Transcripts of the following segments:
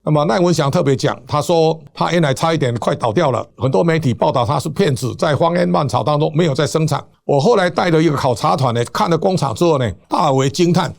那么赖文祥特别讲，他说他原来差一点快倒掉了，很多媒体报道他是骗子，在荒烟蔓草当中没有在生产。我后来带了一个考察团呢，看了工厂之后呢，大为惊叹。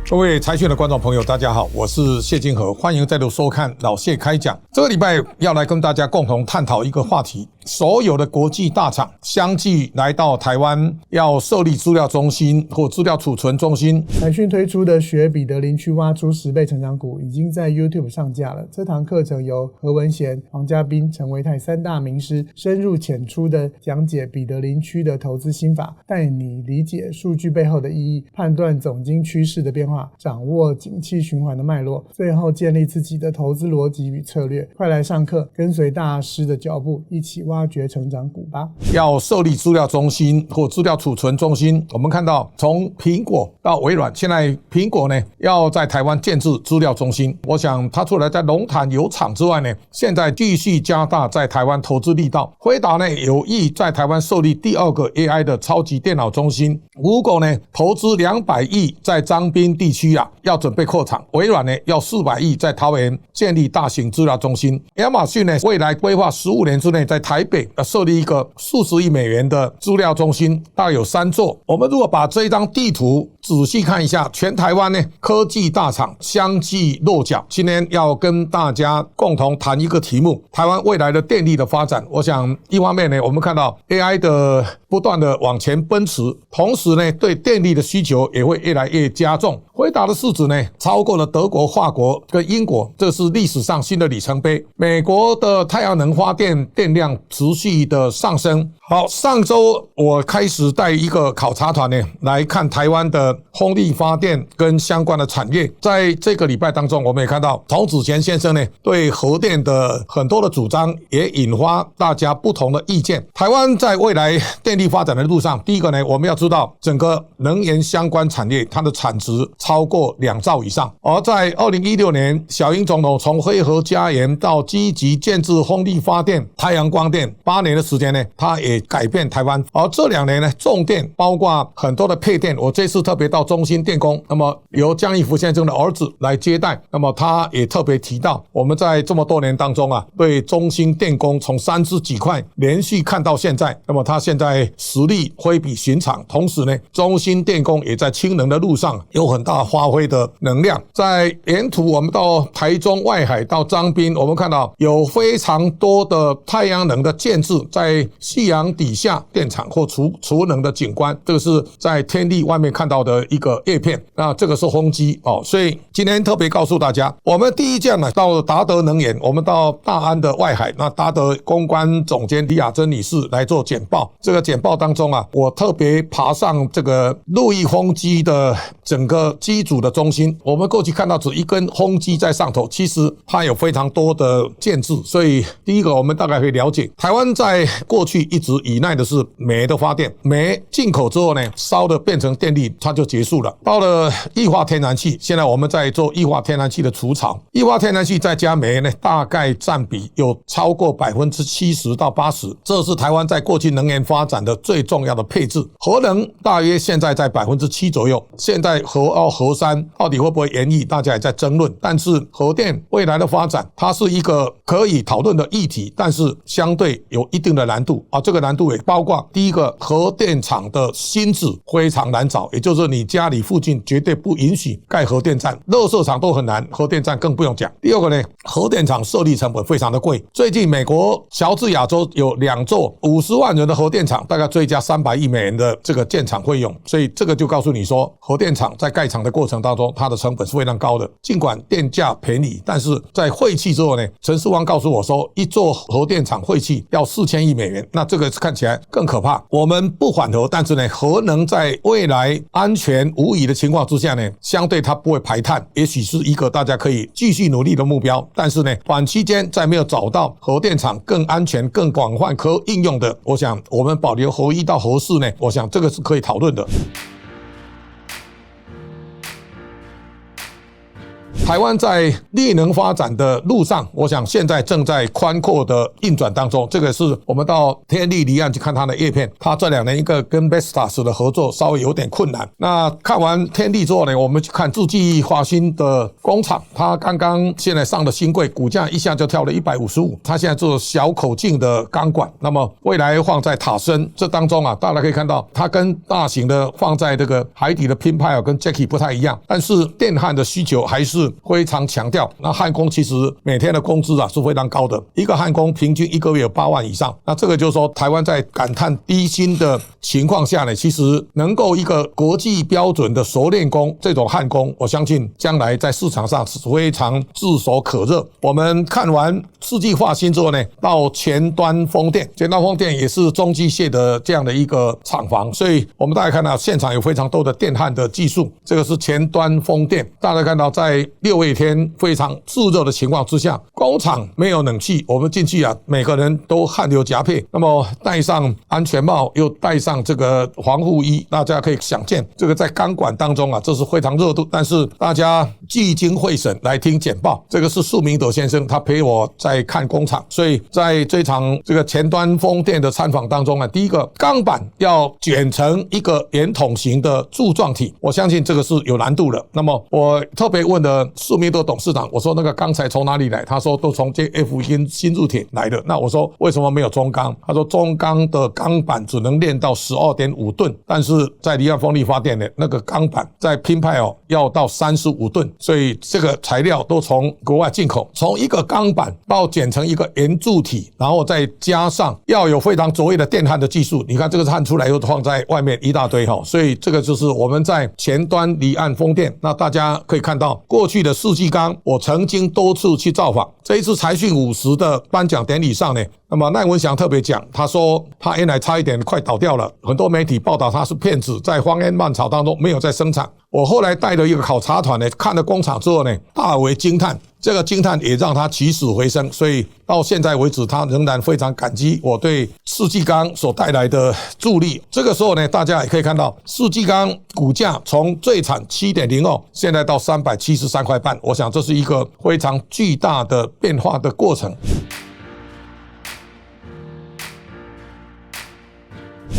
各位财讯的观众朋友，大家好，我是谢金河，欢迎再度收看老谢开讲。这个礼拜要来跟大家共同探讨一个话题，所有的国际大厂相继来到台湾，要设立资料中心或资料储存中心。财讯推出的学彼得林区挖出10倍成长股已经在 YouTube 上架了。这堂课程由何文贤、黄家斌、陈维泰3大名师深入浅出的讲解彼得林区的投资心法，带你理解数据背后的意义，判断总经趋势的变化，掌握景气循环的脉络，最后建立自己的投资逻辑与策略。快来上课，跟随大师的脚步，一起挖掘成长股吧。要设立资料中心或资料储存中心，我们看到从苹果到微软，现在苹果呢要在台湾建置资料中心。我想它除了在龙潭有厂之外呢，现在继续加大在台湾投资力道。辉达呢有意在台湾设立第2个 AI 的超级电脑中心。Google 呢投资200亿在彰滨地区要准备扩厂。微软呢要400亿在桃园建立大型资料中心。亚马逊呢未来规划15年之内在台北设立一个40亿美元的资料中心，大概有3座。我们如果把这一张地图仔细看一下，全台湾呢科技大厂相继落脚。今天要跟大家共同谈一个题目，台湾未来的电力的发展。我想一方面呢，我们看到 AI 的不断的往前奔驰，同时呢对电力的需求也会越来越加重。辉达的市值呢超过了德国、法国跟英国，这是历史上新的里程碑。美国的太阳能发电电量持续的上升。好，上周我开始带一个考察团呢来看台湾的风力发电跟相关的产业。在这个礼拜当中，我们也看到童子贤先生呢对核电的很多的主张也引发大家不同的意见。台湾在未来电力发展的路上，第一个呢，我们要知道整个能源相关产业它的产值超过2兆以上。而在2016年，小英总统从黑河家园到积极建置风力发电、太阳光电，8年的时间呢，他也改变台湾。而这2年呢，重电包括很多的配电，我这次特别到中兴电工，那么由江义福先生的儿子来接待，那么他也特别提到，我们在这么多年当中对中兴电工从30几块连续看到现在，那么他现在实力非比寻常，同时呢，中兴电工也在氢能的路上有很大发挥的能量。在沿途我们到台中外海到彰滨，我们看到有非常多的太阳能的建置在夕阳底下电厂或储能的景观，这个是在天地外面看到的一个叶片，那这个是风机所以今天特别告诉大家，我们第一站呢到达德能源，我们到大安的外海，那达德公关总监李雅珍女士来做简报。这个简报当中我特别爬上这个陆翼风机的整个机组的中心。我们过去看到只一根风机在上头，其实它有非常多的建制。所以第一个我们大概可以了解，台湾在过去一直依赖的是煤的发电，煤进口之后呢，烧的变成电力，它就结束了。到了液化天然气，现在我们在做液化天然气的除槽，液化天然气再加煤呢，大概占比有超过70%到80%，这是台湾在过去能源发展的最重要的配置。核能大约现在在7%左右，现在核2、核3到底会不会延役，大家也在争论。但是核电未来的发展，它是一个可以讨论的议题，但是相对有一定的难度这个难度也包括第一个，核电厂的新址非常难找，也就是你家里附近绝对不允许盖核电站，垃圾场都很难，核电站更不用讲。第二个呢，核电厂设立成本非常的贵。最近美国乔治亚州有2座50万人的核电厂，大概追加300亿美元的这个建厂费用，所以这个就告诉你说，核电厂在盖厂的过程当中，它的成本是非常高的。尽管电价便宜，但是在废气之后呢，陈世光告诉我说，一座核电厂废气要4000亿美元，那这个看起来更可怕。我们不反核，但是呢，核能在未来安全无虞的情况之下呢，相对它不会排碳，也许是一个大家可以继续努力的目标。但是呢，短期间在没有找到核电厂更安全、更广泛可应用的，我想我们保留核1到核4呢，我想这个是可以讨论的。台湾在绿能发展的路上，我想现在正在宽阔的运转当中。这个是我们到天力离岸去看它的叶片，它这2年一个跟 Vestas 的合作稍微有点困难。那看完天力之后呢，我们去看志济化新的工厂，它刚刚现在上了新柜，股价一下就跳了155。它现在做小口径的钢管，那么未来放在塔身这当中啊，大家可以看到它跟大型的放在这个海底的拼派跟 Jackie 不太一样，但是电焊的需求还是非常强调。那焊工其实每天的工资啊是非常高的，一个焊工平均1个月有8万以上。那这个就是说，台湾在感叹低薪的情况下呢，其实能够一个国际标准的熟练工这种焊工，我相信将来在市场上是非常炙手可热。我们看完世纪化新之后呢，到前端风电，前端风电也是中机械的这样的一个厂房，所以我们大家看到现场有非常多的电焊的技术，这个是前端风电。大家看到在6月天非常炙热的情况之下，工厂没有冷气，我们进去啊，每个人都汗流浃背，那么戴上安全帽，又戴上这个防护衣，大家可以想见，这个在钢管当中啊，这是非常热度。但是大家聚精会神来听简报，这个是苏明德先生，他陪我在看工厂，所以在这场这个前端风电的参访当中啊，第一个钢板要卷成一个圆筒形的柱状体，我相信这个是有难度的。那么我特别问了苏明德董事长，我说那个钢材从哪里来？他说都从 JF 新铸铁来的。那我说为什么没有中钢？他说中钢的钢板只能炼到 12.5 吨，但是在离岸风力发电的那个钢板在拼派要到35吨，所以这个材料都从国外进口。从一个钢板到剪成一个圆柱体，然后再加上要有非常卓越的电焊的技术。你看这个焊出来又放在外面一大堆，所以这个就是我们在前端离岸风电。那大家可以看到过去的世纪钢，我曾经多次去造访。这一次财讯50的颁奖典礼上呢，那么赖文祥特别讲，他说他原来差一点快倒掉了，很多媒体报道他是骗子，在荒烟蔓草当中没有在生产。我后来带了一个考察团呢，看了工厂之后呢，大为惊叹，这个惊叹也让他起死回生，所以到现在为止，他仍然非常感激我对世纪钢所带来的助力。这个时候呢，大家也可以看到，世纪钢股价从最惨 7.02， 现在到373块半，我想这是一个非常巨大的变化的过程。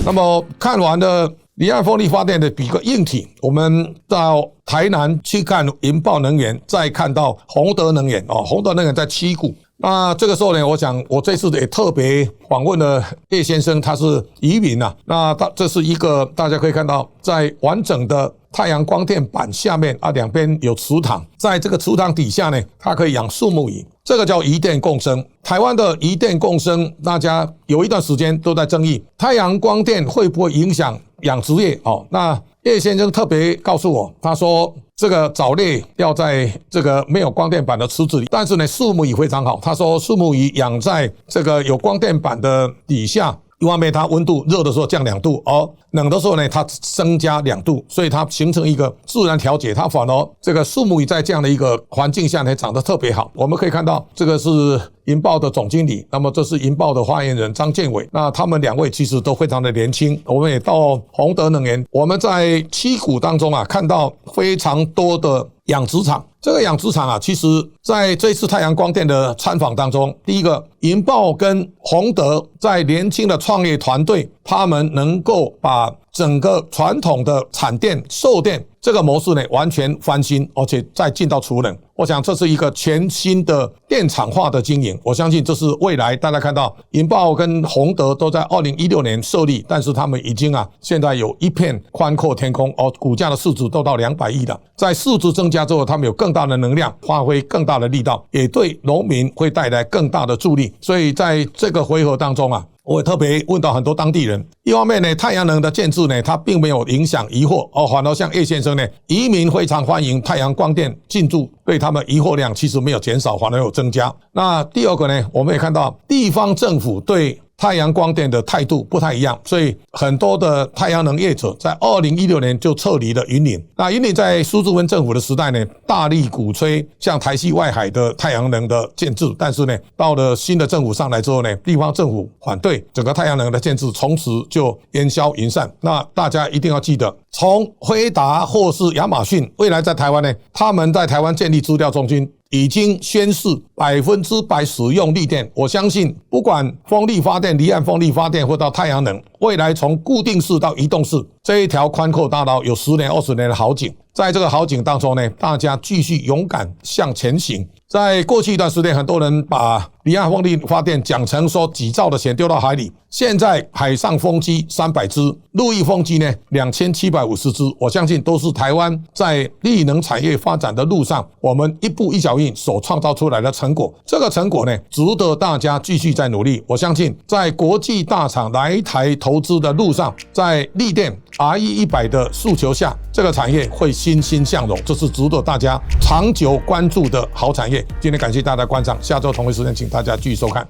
那么看完了离岸风力发电的比个硬体，我们到台南去看银豹能源，再看到宏德能源宏德能源在七股。那这个时候呢，我想我这次也特别访问了叶先生，他是渔民啊。那这是一个大家可以看到，在完整的太阳光电板下面啊，两边有池塘，在这个池塘底下呢，它可以养树木鱼，这个叫渔电共生。台湾的渔电共生，大家有一段时间都在争议，太阳光电会不会影响养殖业？那叶先生特别告诉我，他说这个藻类要在这个没有光电板的池子里，但是呢，树木鱼非常好。他说树木鱼养在这个有光电板的底下，一方面它温度热的时候降2度，冷的时候呢它增加2度，所以它形成一个自然调节，它反而这个树木鱼在这样的一个环境下呢长得特别好。我们可以看到这个是银豹的总经理，那么这是银豹的发言人张建伟，那他们2位其实都非常的年轻。我们也到宏德能源，我们在七股当中啊看到非常多的养殖场。这个养殖场啊，其实在这次太阳光电的参访当中，第一个银豹跟宏德在年轻的创业团队，他们能够把整个传统的产电售电这个模式呢完全翻新，而且再进到储能。我想这是一个全新的电厂化的经营，我相信这是未来。大家看到银豹跟宏德都在2016年设立，但是他们已经现在有一片宽阔天空，股价的市值都到200亿了。在市值增加之后，他们有更大的能量，发挥更大的力道，也对农民会带来更大的助力。所以在这个回合当中我也特别问到很多当地人，一方面呢，太阳能的建制呢，它并没有影响渔获反而像叶先生呢，渔民非常欢迎太阳光电进驻，对他们渔获量其实没有减少，反而有增加。那第二个呢，我们也看到地方政府对太阳光电的态度不太一样，所以很多的太阳能业者在2016年就撤离了云林。那云林在苏治温政府的时代呢，大力鼓吹像台西外海的太阳能的建制，但是呢，到了新的政府上来之后呢，地方政府反对整个太阳能的建制，从此就烟消云散。那大家一定要记得，从辉达或是亚马逊未来在台湾呢，他们在台湾建立资料中心，已经宣示100%使用绿电。我相信不管风力发电、离岸风力发电或到太阳能，未来从固定式到移动式这一条宽阔大道有10年、20年的好景。在这个好景当中呢，大家继续勇敢向前行。在过去一段时间，很多人把离岸风力发电讲成说几兆的钱丢到海里，现在海上风机300只，陆域风机呢2750只，我相信都是台湾在绿能产业发展的路上，我们一步一脚印所创造出来的成果。这个成果呢，值得大家继续再努力。我相信在国际大厂来台投资的路上，在绿电 RE100 的诉求下，这个产业会欣欣向荣，这是值得大家长久关注的好产业。今天感谢大家观赏，下周同一时间请大家继续收看。